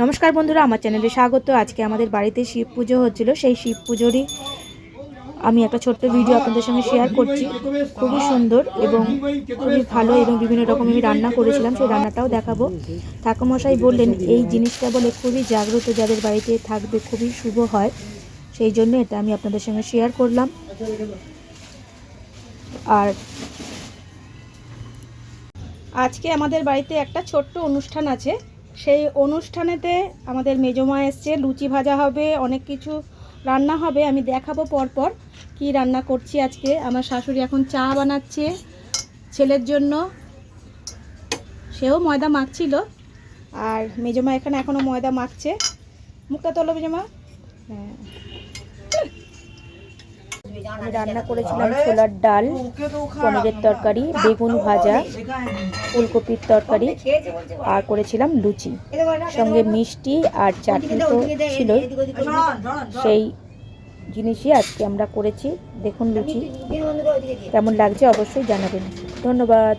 নমস্কার বন্ধুরা, আমার চ্যানেলে স্বাগত। আজকে আমাদের বাড়িতে শিব পুজো হচ্ছিল, সেই শিব পুজোরই আমি একটা ছোট্ট ভিডিও আপনাদের সঙ্গে শেয়ার করছি। খুবই সুন্দর এবং খুবই ভালো, এবং বিভিন্ন রকম আমি রান্না করেছিলাম, সেই রান্নাটাও দেখাবো। ঠাকুমশাই বললেন এই জিনিসটা বলে খুবই জাগ্রত, যাদের বাড়িতে থাকবে খুবই শুভ হয়, সেই জন্য এটা আমি আপনাদের সঙ্গে শেয়ার করলাম। আর আজকে আমাদের বাড়িতে একটা ছোট্ট অনুষ্ঠান আছে। সেই অনুষ্ঠানেতে আমাদের মেজমা এসছে, লুচি ভাজা হবে, অনেক কিছু রান্না হবে। আমি দেখাবো পরপর কি রান্না করছি আজকে। আমার শাশুড়ি এখন চা বানাচ্ছে ছেলের জন্য, সেও ময়দা মাখছিল। আর মেজমা এখানে এখনও ময়দা মাখছে। মুখটা তোলো মেজমা। হ্যাঁ, আমি রান্না করেছিলাম ছোলার ডাল, পনিরের তরকারি, বেগুন ভাজা, ফুলকপির তরকারি, আর করেছিলাম লুচি, সঙ্গে মিষ্টি আর চাটনি তো ছিল। সেই জিনিসই আজকে আমরা করেছি। দেখুন লুচি কেমন লাগছে অবশ্যই জানাবেন। ধন্যবাদ।